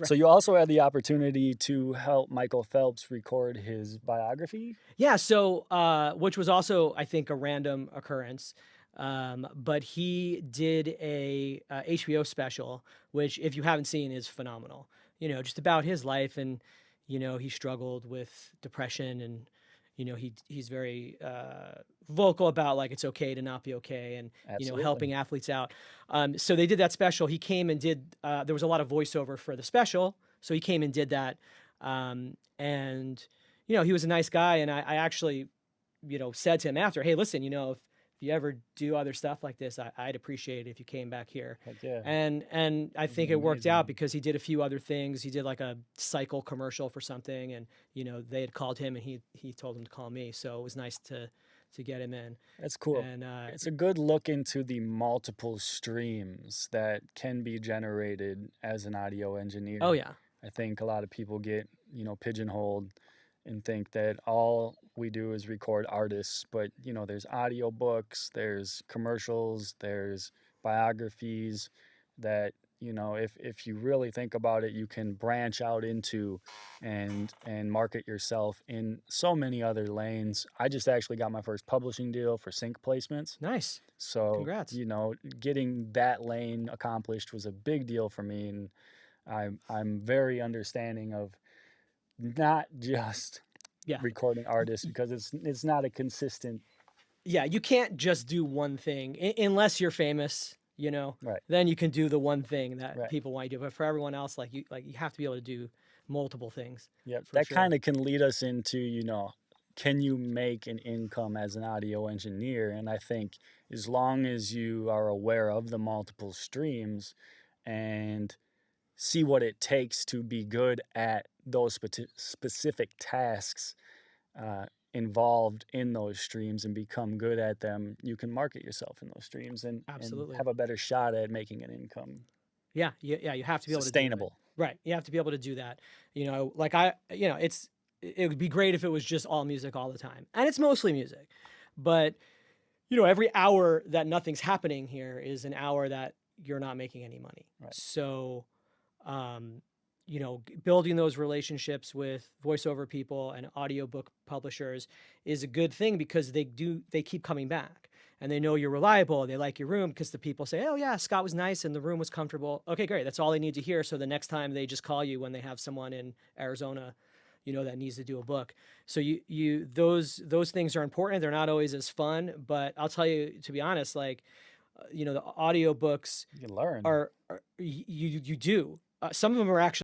So you also had the opportunity to help Michael Phelps record his biography? Yeah, so, which was also, I think, a random occurrence. But he did a, HBO special, which, if you haven't seen, is phenomenal. Just about his life, and he struggled with depression, and he's very vocal about, like, it's okay to not be okay, and Absolutely. helping athletes out. So they did that special. He came and did. There was a lot of voiceover for the special, so he came and did that. And he was a nice guy, and I actually, said to him after, "Hey, listen, if you ever do other stuff like this, I'd appreciate it if you came back here." Heck yeah. And I That'd be think it worked out amazing. because he did a few other things. He did like a cycle commercial for something, and they had called him, and he told them to call me. So it was nice to get him in. That's cool. And It's a good look into the multiple streams that can be generated as an audio oh engineer. yeah, I think a lot of people get, pigeonholed and think that all we do is record artists, but there's audio books, there's commercials, there's biographies that, if you really think about it, you can branch out into and market yourself in so many other lanes. I just actually got my first publishing deal for sync placements. nice. So, Congrats. getting that lane accomplished was a big deal for me, and I'm very understanding of not just Yeah. recording artists because it's not a consistent. Yeah, you can't just do one thing unless you're famous, Right, then you can do the one thing that right. people want you to do. But for everyone else, like you have to be able to do multiple things Yep, for that sure. kind of can lead us into, can you make an income as an audio engineer? And I think as long as you are aware of the multiple streams and see what it takes to be good at those specific tasks uh, involved in those streams and become good at them, you can market yourself in those streams and Absolutely. have a better shot at making an income Yeah, yeah, you have to be able to do it. sustainable. Right. You have to be able to do that. Like it would be great if it was just all music all the time. And it's mostly music. But, every hour that nothing's happening here is an hour that you're not making any money. Right. So, um, building those relationships with voiceover people and audiobook publishers is a good thing because they keep coming back, and they know you're reliable. They like your room because the people say, "Oh yeah, Scott was nice and the room was comfortable." Okay, great. That's all they need to hear. So the next time they just call you when they have someone in Arizona, that needs to do a book. So those things are important. They're not always as fun, but I'll tell you, to be honest, like, the audiobooks You can learn. are you do. Some of them are actually